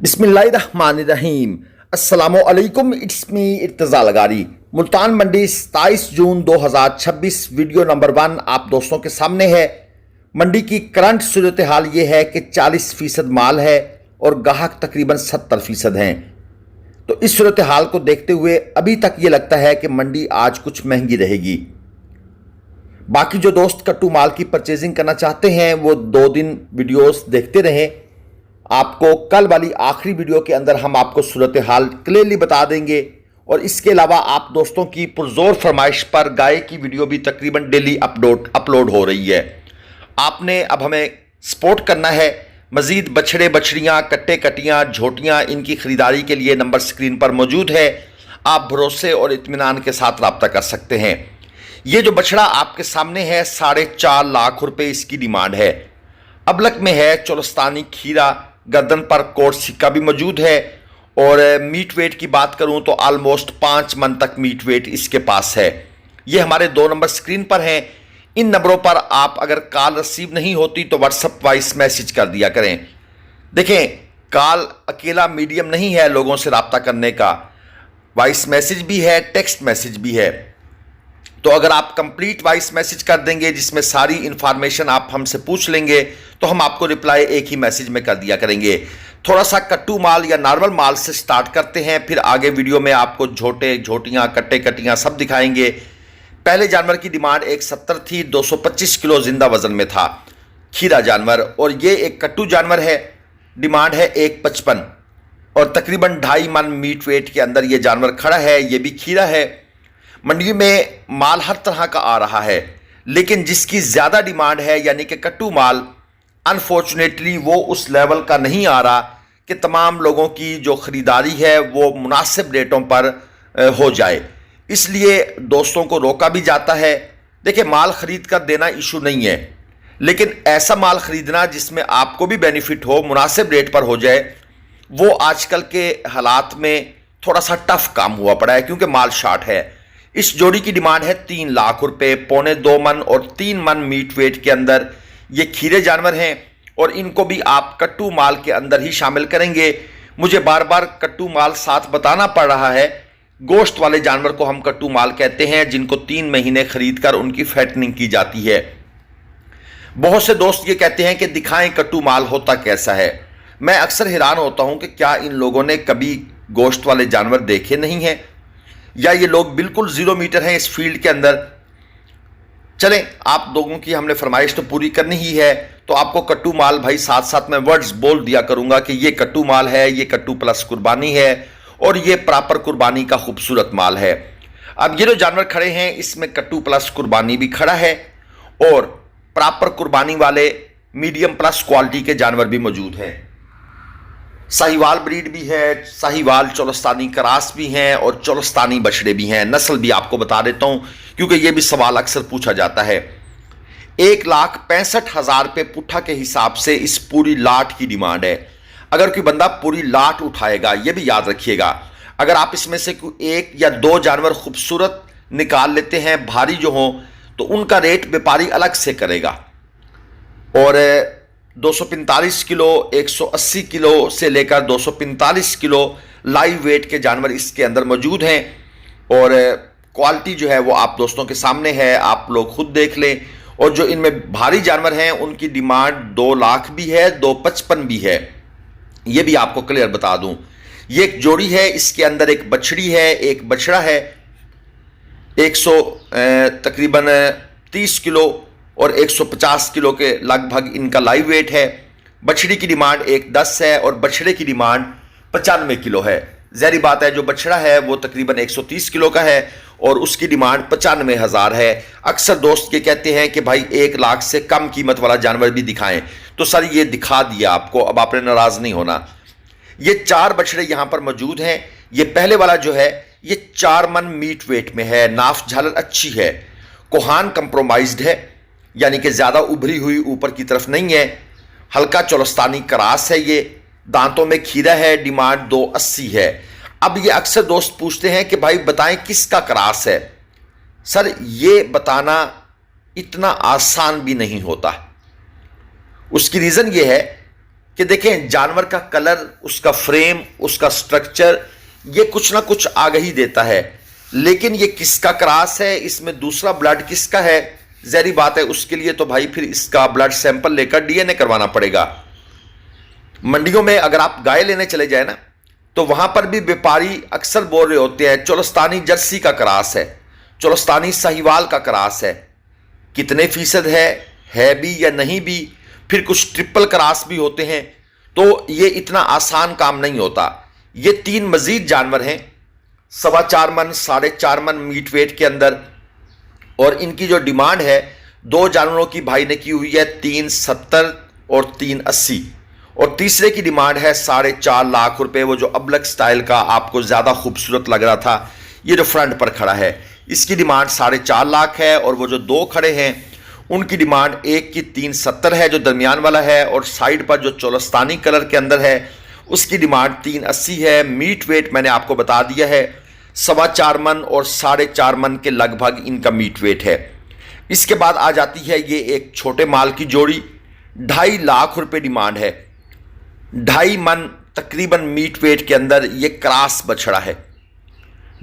बिस्मिल्लाहिर्रहमानिर्रहीम। अस्सलामुअलैकुम। It's me Irtaza लगारी। Multan Mandi 27 June 2026 video number 1 आप दोस्तों के सामने है। मंडी की करंट सूरत हाल ये है कि 40% माल है और गाहक तकरीबन 70% हैं। तो इस सूरत हाल को देखते हुए अभी तक ये लगता है कि मंडी आज कुछ महंगी रहेगी। बाकी जो दोस्त कट्टू माल की परचेजिंग करना चाहते हैं वो 2 दिन वीडियोस देखते रहें। आपको कल वाली आखिरी वीडियो के अंदर हम आपको सूरत हाल क्लियरली बता देंगे। और इसके अलावा आप दोस्तों की पुरजोर फरमाइश पर गाय की वीडियो भी तकरीबन डेली अपलोड हो रही है। आपने अब हमें सपोर्ट करना है। मजीद बछड़े बछड़ियाँ कट्टे कटियाँ झोटियाँ इनकी खरीदारी के लिए नंबर स्क्रीन पर मौजूद है। आप भरोसे और इत्मीनान के साथ रब्ता कर सकते हैं। ये जो बछड़ा आपके सामने है 4.5 लाख रुपए इसकी डिमांड है। अबलक में है, चोलस्तानी खीरा, गर्दन पर कोट सिक्का भी मौजूद है। और मीट वेट की बात करूं तो ऑलमोस्ट 5 मन तक मीट वेट इसके पास है। ये हमारे 2 नंबर स्क्रीन पर हैं। इन नंबरों पर आप अगर कॉल रिसीव नहीं होती तो व्हाट्सएप वॉइस मैसेज कर दिया करें। देखें, कॉल अकेला मीडियम नहीं है लोगों से रब्ता करने का। वॉइस मैसेज भी है, टेक्स्ट मैसेज भी है। तो अगर आप कंप्लीट वॉइस मैसेज कर देंगे जिसमें सारी इंफॉर्मेशन आप हमसे पूछ लेंगे तो हम आपको रिप्लाई एक ही मैसेज में कर दिया करेंगे। थोड़ा सा कट्टू माल या नॉर्मल माल से स्टार्ट करते हैं, फिर आगे वीडियो में आपको झोटे झोटियाँ कट्टे कटियाँ सब दिखाएंगे। पहले जानवर की डिमांड 170 थी, 225 किलो जिंदा वजन में था खीरा जानवर। और ये एक कट्टू जानवर है, डिमांड है 155 और तकरीबन 2.5 मन मीट वेट के अंदर ये जानवर खड़ा है। ये भी खीरा है। मंडी में माल हर तरह का आ रहा है, लेकिन जिसकी ज़्यादा डिमांड है यानी कि कट्टू माल, अनफॉर्चुनेटली वो उस लेवल का नहीं आ रहा कि तमाम लोगों की जो ख़रीदारी है वो मुनासिब रेटों पर हो जाए। इसलिए दोस्तों को रोका भी जाता है। देखिए, माल ख़रीद कर देना इशू नहीं है, लेकिन ऐसा माल ख़रीदना जिसमें आपको भी बेनिफिट हो, मुनासिब रेट पर हो जाए, वो आजकल के हालात में थोड़ा सा टफ काम हुआ पड़ा है क्योंकि माल शार्ट है। इस जोड़ी की डिमांड है 3 लाख रुपए। 2.25 मन और 3 मन मीट वेट के अंदर ये खीरे जानवर हैं और इनको भी आप कट्टू माल के अंदर ही शामिल करेंगे। मुझे बार बार कट्टू माल साथ बताना पड़ रहा है। गोश्त वाले जानवर को हम कट्टू माल कहते हैं, जिनको 3 महीने खरीद कर उनकी फैटनिंग की जाती है। बहुत से दोस्त ये कहते हैं कि दिखाएं कट्टू माल होता कैसा है। मैं अक्सर हैरान होता हूं कि क्या इन लोगों ने कभी गोश्त वाले जानवर देखे नहीं हैं, या ये लोग बिल्कुल 0 मीटर हैं इस फील्ड के अंदर। चलें, आप लोगों की हमने फरमाइश तो पूरी करनी ही है, तो आपको कट्टू माल भाई साथ साथ में वर्ड्स बोल दिया करूंगा कि ये कट्टू माल है, ये कट्टू प्लस कुर्बानी है और ये प्रॉपर कुर्बानी का खूबसूरत माल है। अब ये जो जानवर खड़े हैं इसमें कट्टू प्लस कुर्बानी भी खड़ा है और प्रॉपर कुर्बानी वाले मीडियम प्लस क्वालिटी के जानवर भी मौजूद हैं। साहिवाल ब्रीड भी है, साहिवाल चोलस्तानी क्रास भी हैं और चोलस्तानी बछड़े भी हैं। नस्ल भी आपको बता देता हूं क्योंकि यह भी सवाल अक्सर पूछा जाता है। 1,65,000 रुपये पुट्ठा के हिसाब से इस पूरी लाट की डिमांड है। अगर कोई बंदा पूरी लाट उठाएगा, यह भी याद रखिएगा, अगर आप इसमें से कोई 1 या 2 जानवर खूबसूरत निकाल लेते हैं भारी जो हों तो उनका रेट व्यापारी अलग से करेगा। और 245 किलो 180 किलो से लेकर 245 किलो लाइव वेट के जानवर इसके अंदर मौजूद हैं। और क्वालिटी जो है वो आप दोस्तों के सामने है, आप लोग खुद देख लें। और जो इनमें भारी जानवर हैं उनकी डिमांड 2 लाख भी है, 255 भी है। ये भी आपको क्लियर बता दूं, ये एक जोड़ी है, इसके अंदर एक बछड़ी है, एक बछड़ा है। 100 तकरीबन 30 किलो और 150 किलो के लगभग इनका लाइव वेट है। बछड़ी की डिमांड 110 है और बछड़े की डिमांड 95 किलो है। ज़ाहिर बात है, जो बछड़ा है वो तकरीबन 130 किलो का है और उसकी डिमांड 95,000 है। अक्सर दोस्त ये कहते हैं कि भाई 1 लाख से कम कीमत वाला जानवर भी दिखाएं, तो सर ये दिखा दिया आपको, अब आपने नाराज़ नहीं होना। ये 4 बछड़े यहाँ पर मौजूद हैं। ये पहले वाला जो है ये 4 मन मीट वेट में है, नाफ झालर अच्छी है, कोहान कंप्रोमाइज्ड है यानी कि ज़्यादा उभरी हुई ऊपर की तरफ नहीं है। हल्का चोलस्तानी क्रास है, ये दांतों में खीरा है, डिमांड 280 है। अब ये अक्सर दोस्त पूछते हैं कि भाई बताएं किसका क्रास है। सर ये बताना इतना आसान भी नहीं होता। उसकी रीज़न ये है कि देखें जानवर का कलर, उसका फ्रेम, उसका स्ट्रक्चर, ये कुछ ना कुछ आगे ही देता है। लेकिन ये किसका क्रॉस है, इसमें दूसरा ब्लड किसका है, जहरी बात है उसके लिए तो भाई फिर इसका ब्लड सैंपल लेकर डीएनए करवाना पड़ेगा। मंडियों में अगर आप गाय लेने चले जाए ना, तो वहां पर भी व्यापारी अक्सर बोल रहे होते हैं चोलस्तानी जर्सी का क्रॉस है, चोलस्तानी साहिवाल का क्रॉस है। कितने फीसद है भी या नहीं भी, फिर कुछ ट्रिपल क्रॉस भी होते हैं। तो ये इतना आसान काम नहीं होता। ये 3 मजीद जानवर हैं, 4.25 मन 4.5 मन मीट वेट के अंदर, और इनकी जो डिमांड है 2 जानवरों की भाई ने की हुई है 370 और 380, और तीसरे की डिमांड है 4.5 लाख रुपए। वो जो अबलक स्टाइल का आपको ज़्यादा खूबसूरत लग रहा था, ये जो फ्रंट पर खड़ा है, इसकी डिमांड 4.5 लाख है। और वो जो 2 खड़े हैं उनकी डिमांड, एक की 370 है जो दरमियान वाला है, और साइड पर जो चोलस्तानी कलर के अंदर है उसकी डिमांड 380 है। मीट वेट मैंने आपको बता दिया है 4.25 मन और 4.5 मन के लगभग इनका मीट वेट है। इसके बाद आ जाती है ये एक छोटे माल की जोड़ी, 2.5 लाख रुपए डिमांड है। 2.5 मन तकरीबन मीट वेट के अंदर ये क्रॉस बछड़ा है,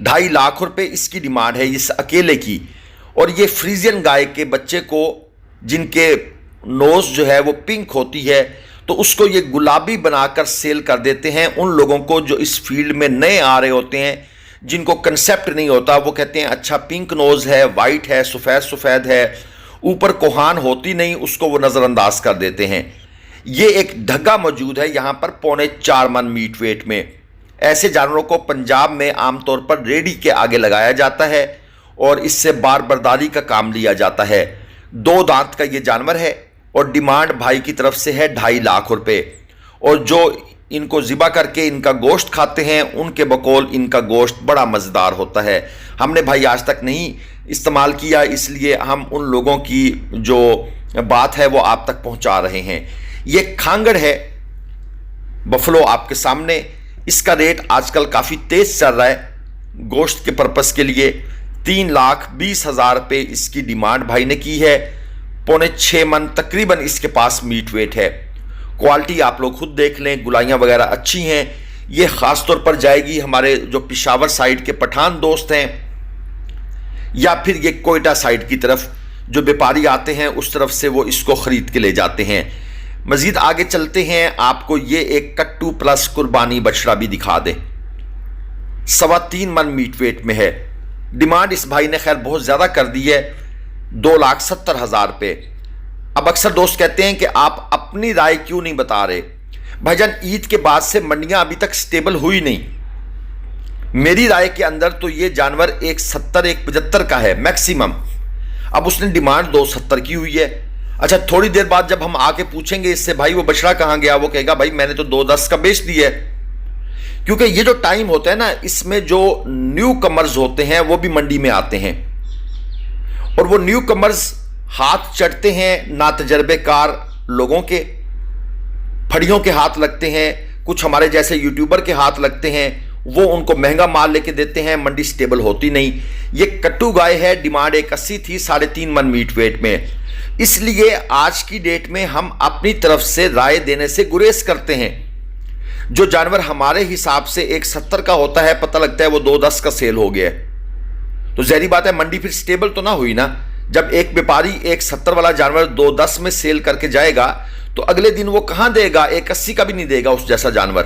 2.5 लाख रुपए इसकी डिमांड है इस अकेले की। और ये फ्रीजियन गाय के बच्चे को, जिनके नोज जो है वो पिंक होती है, तो उसको ये गुलाबी बनाकर सेल कर देते हैं उन लोगों को जो इस फील्ड में नए आ रहे होते हैं, जिनको कंसेप्ट नहीं होता। वो कहते हैं अच्छा पिंक नोज है, वाइट है, सफ़ेद सफ़ेद है, ऊपर कोहान होती नहीं, उसको वो नज़रअंदाज कर देते हैं। ये एक ढग्गा मौजूद है यहाँ पर 4.25 मन मीट वेट में। ऐसे जानवरों को पंजाब में आमतौर पर रेडी के आगे लगाया जाता है और इससे बार बर्दारी का काम लिया जाता है। 2 दांत का ये जानवर है और डिमांड भाई की तरफ से है 2.5 लाख रुपए। और जो इनको ज़िबा करके इनका गोश्त खाते हैं, उनके बकौल इनका गोश्त बड़ा मज़ेदार होता है। हमने भाई आज तक नहीं इस्तेमाल किया, इसलिए हम उन लोगों की जो बात है वो आप तक पहुंचा रहे हैं। ये खांगड़ है बफलो आपके सामने। इसका रेट आजकल काफ़ी तेज़ चल रहा है गोश्त के पर्पस के लिए। 3,20,000 रुपये इसकी डिमांड भाई ने की है। 5.25 मन तकरीबन इसके पास मीट वेट है। क्वालिटी आप लोग खुद देख लें, गुलाइयाँ वगैरह अच्छी हैं। ये ख़ास तौर पर जाएगी हमारे जो पिशावर साइड के पठान दोस्त हैं, या फिर ये कोयटा साइड की तरफ जो व्यापारी आते हैं उस तरफ से वो इसको ख़रीद के ले जाते हैं। मज़ीद आगे चलते हैं, आपको ये एक कट्टू प्लस कुर्बानी बछड़ा भी दिखा दें। 3.25 मन मीट वेट में है। डिमांड इस भाई ने खैर बहुत ज़्यादा कर दी है, 2,70,000 रुपये। अब अक्सर दोस्त कहते हैं कि आप अपनी राय क्यों नहीं बता रहे। भाईजान ईद के बाद से मंडियां अभी तक स्टेबल हुई नहीं। मेरी राय के अंदर तो ये जानवर 170 175 का है मैक्सिमम। अब उसने डिमांड 270 की हुई है। अच्छा थोड़ी देर बाद जब हम आके पूछेंगे इससे भाई वो बछड़ा कहाँ गया, वो कहेगा भाई मैंने तो 210 का बेच दिया है। क्योंकि ये जो टाइम होता है ना, इसमें जो न्यू कमर्स होते हैं वो भी मंडी में आते हैं, और वो न्यू कमर्स हाथ चढ़ते हैं ना तजर्बेकार लोगों के, फड़ियों के हाथ लगते हैं, कुछ हमारे जैसे यूट्यूबर के हाथ लगते हैं, वो उनको महंगा माल लेके देते हैं, मंडी स्टेबल होती नहीं। ये कट्टू गाय है, डिमांड 180 थी 3.5 मन मीट वेट में। इसलिए आज की डेट में हम अपनी तरफ से राय देने से गुरेज करते हैं। जो जानवर हमारे हिसाब से 170 का होता है, पता लगता है वो 210 का सेल हो गया है, तो जहरी बात है मंडी फिर स्टेबल तो ना हुई ना। जब एक व्यापारी 170 वाला जानवर 210 में सेल करके जाएगा तो अगले दिन वो कहां देगा, 180 का भी नहीं देगा उस जैसा जानवर।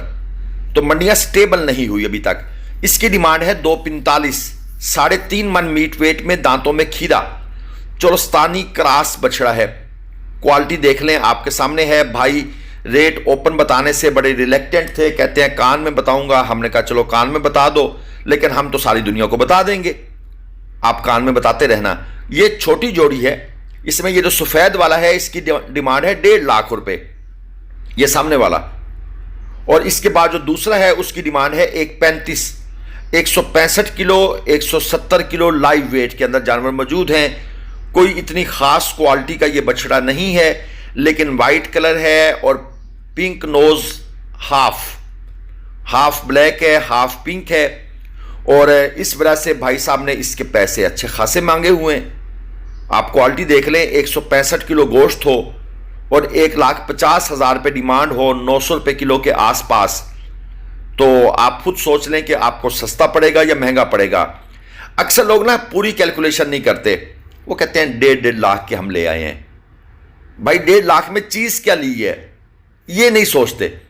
तो मंडियां स्टेबल नहीं हुई अभी तक। इसकी डिमांड है 245, 3.5 मन मीट वेट में, दांतों में खीरा, चोलस्तानी क्रॉस बछड़ा है। क्वालिटी देख लें, आपके सामने है। भाई रेट ओपन बताने से बड़े रिलेक्टेंट थे, कहते हैं कान में बताऊंगा। हमने कहा चलो कान में बता दो, लेकिन हम तो सारी दुनिया को बता देंगे, आप कान में बताते रहना। ये छोटी जोड़ी है, इसमें ये जो सफ़ेद वाला है इसकी डिमांड है 1.5 लाख रुपए, ये सामने वाला। और इसके बाद जो दूसरा है उसकी डिमांड है 135, 165 किलो 170 किलो लाइव वेट के अंदर जानवर मौजूद हैं। कोई इतनी खास क्वालिटी का ये बछड़ा नहीं है, लेकिन वाइट कलर है और पिंक नोज, हाफ ब्लैक है हाफ पिंक है। और इस वजह से भाई साहब ने इसके पैसे अच्छे खासे मांगे हुए हैं। आप क्वालिटी देख लें, 165 किलो गोश्त हो और 1,50,000 रुपये डिमांड हो 900 रुपये किलो के आसपास, तो आप खुद सोच लें कि आपको सस्ता पड़ेगा या महंगा पड़ेगा। अक्सर लोग ना पूरी कैलकुलेशन नहीं करते, वो कहते हैं 1.5 लाख के हम ले आए हैं। भाई 1.5 लाख में चीज क्या ली है, ये नहीं सोचते।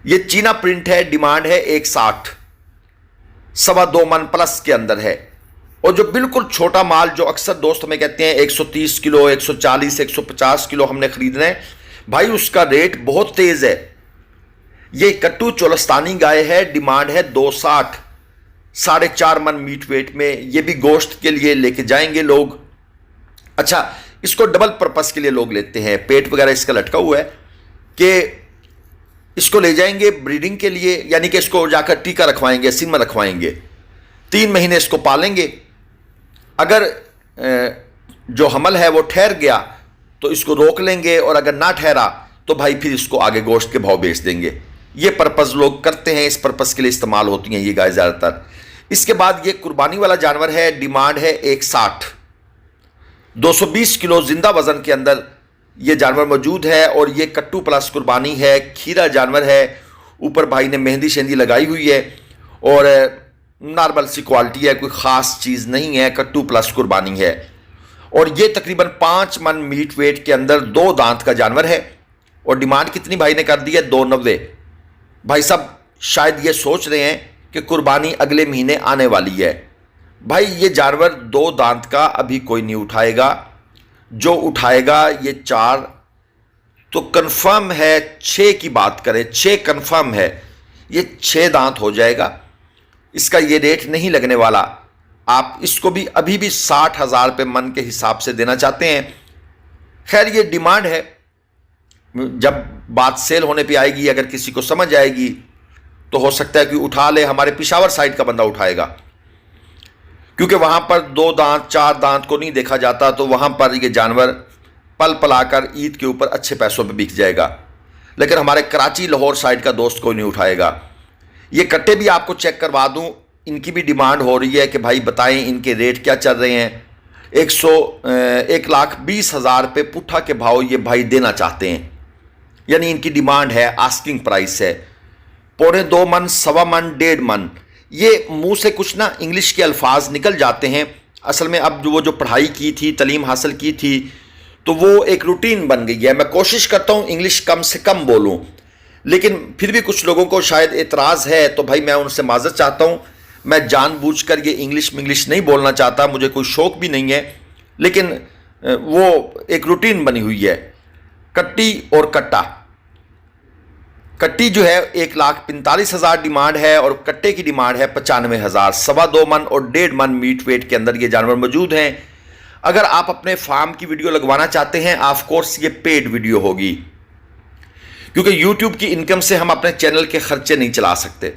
ये चीना प्रिंट है, डिमांड है 160, 2.25 मन प्लस के अंदर है। और जो बिल्कुल छोटा माल, जो अक्सर दोस्त हमें कहते हैं 130 किलो, 140, 150 किलो हमने खरीदना है, भाई उसका रेट बहुत तेज है। ये कट्टू चोलस्तानी गाय है, डिमांड है 260, 4.5 मन मीट वेट में। ये भी गोश्त के लिए लेके जाएंगे लोग। अच्छा, इसको डबल पर्पस के लिए लोग लेते हैं, पेट वगैरह इसका लटका हुआ है कि इसको ले जाएंगे ब्रीडिंग के लिए, यानी कि इसको जाकर टीका रखवाएंगे, सिम रखवाएंगे, 3 महीने इसको पालेंगे। अगर जो हमल है वो ठहर गया तो इसको रोक लेंगे, और अगर ना ठहरा तो भाई फिर इसको आगे गोश्त के भाव बेच देंगे। ये पर्पस लोग करते हैं, इस पर्पस के लिए इस्तेमाल होती हैं ये गाय ज़्यादातर। इसके बाद ये कुर्बानी वाला जानवर है, डिमांड है 160, 220 किलो जिंदा वजन के अंदर ये जानवर मौजूद है। और ये कट्टू प्लस कुर्बानी है, खीरा जानवर है। ऊपर भाई ने मेहंदी शेंदी लगाई हुई है और नॉर्मल सी क्वालिटी है, कोई ख़ास चीज़ नहीं है, कट्टू प्लस कुर्बानी है। और ये तकरीबन 5 मन मीट वेट के अंदर 2 दांत का जानवर है। और डिमांड कितनी भाई ने कर दी है, 290। भाई साहब शायद ये सोच रहे हैं कि कुर्बानी अगले महीने आने वाली है। भाई ये जानवर 2 दांत का अभी कोई नहीं उठाएगा, जो उठाएगा ये 4, तो कंफर्म है 6 की बात करें, 6 कंफर्म है, ये 6 दांत हो जाएगा। इसका ये रेट नहीं लगने वाला। आप इसको भी अभी भी 60,000 रुपये मन के हिसाब से देना चाहते हैं। खैर ये डिमांड है, जब बात सेल होने पे आएगी, अगर किसी को समझ आएगी तो हो सकता है कि उठा ले। हमारे पिशावर साइड का बंदा उठाएगा, क्योंकि वहां पर 2 दांत 4 दांत को नहीं देखा जाता, तो वहां पर ये जानवर पल पलाकर ईद के ऊपर अच्छे पैसों पे बिक जाएगा। लेकिन हमारे कराची लाहौर साइड का दोस्त कोई नहीं उठाएगा। ये कट्टे भी आपको चेक करवा दूं, इनकी भी डिमांड हो रही है कि भाई बताएं इनके रेट क्या चल रहे हैं। 1,20,000 रुपये पुट्ठा के भाव ये भाई देना चाहते हैं, यानी इनकी डिमांड है, आस्किंग प्राइस है। 2.25 मन, 1.25 मन, 1.5 मन। ये मुंह से कुछ ना इंग्लिश के अल्फाज निकल जाते हैं। असल में अब जो पढ़ाई की थी, तालीम हासिल की थी, तो वो एक रूटीन बन गई है। मैं कोशिश करता हूँ इंग्लिश कम से कम बोलूँ, लेकिन फिर भी कुछ लोगों को शायद एतराज़ है, तो भाई मैं उनसे माज़रत चाहता हूँ। मैं जानबूझकर ये इंग्लिश नहीं बोलना चाहता, मुझे कोई शौक़ भी नहीं है, लेकिन वो एक रूटीन बनी हुई है। कट्टी और कट्टा, कट्टी जो है 1,45,000 डिमांड है, और कट्टे की डिमांड है 95,000। 2.25 मन और 1.5 मन मीट वेट के अंदर ये जानवर मौजूद हैं। अगर आप अपने फार्म की वीडियो लगवाना चाहते हैं, ऑफ कोर्स ये पेड वीडियो होगी, क्योंकि यूट्यूब की इनकम से हम अपने चैनल के खर्चे नहीं चला सकते।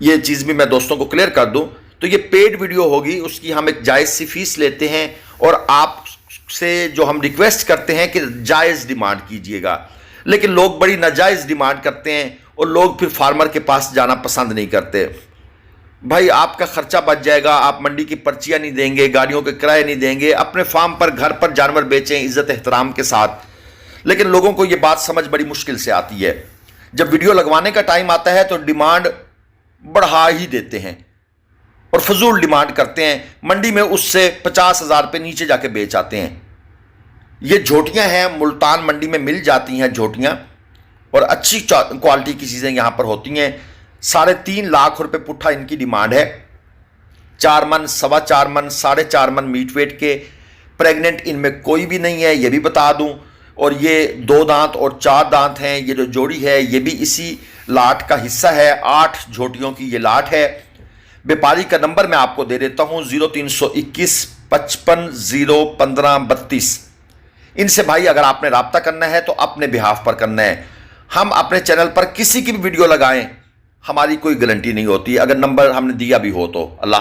ये चीज़ भी मैं दोस्तों को क्लियर कर दूं, तो ये पेड वीडियो होगी, उसकी हम एक जायज़ सी फीस लेते हैं, और आपसे जो हम रिक्वेस्ट करते हैं कि जायज़ डिमांड कीजिएगा। लेकिन लोग बड़ी नाजायज़ डिमांड करते हैं, और लोग फिर फार्मर के पास जाना पसंद नहीं करते। भाई आपका खर्चा बच जाएगा, आप मंडी की पर्चियाँ नहीं देंगे, गाड़ियों के किराए नहीं देंगे, अपने फार्म पर, घर पर जानवर बेचें इज़्ज़त एहतराम के साथ। लेकिन लोगों को ये बात समझ बड़ी मुश्किल से आती है। जब वीडियो लगवाने का टाइम आता है तो डिमांड बढ़ा ही देते हैं और फजूल डिमांड करते हैं। मंडी में उससे 50,000 रुपये नीचे जाके बेच आते हैं। ये झोटियाँ हैं, मुल्तान मंडी में मिल जाती हैं झोटियाँ, और अच्छी क्वालिटी की चीज़ें यहाँ पर होती हैं। 3.5 लाख रुपये पुट्ठा इनकी डिमांड है। 4 मन, 4.25 मन, 4.5 मन मीट वेट के। प्रेग्नेंट इनमें कोई भी नहीं है, ये भी बता दूं। और ये 2 दांत और 4 दांत हैं। ये जो जोड़ी है ये भी इसी लाट का हिस्सा है। 8 झोटियों की ये लाट है। व्यापारी का नंबर मैं आपको दे देता हूं, 0321 55 015 32। इनसे भाई अगर आपने रब्ता करना है तो अपने बिहाफ पर करना है। हम अपने चैनल पर किसी की भी वीडियो लगाएं, हमारी कोई गारंटी नहीं होती, अगर नंबर हमने दिया भी हो तो। अल्लाह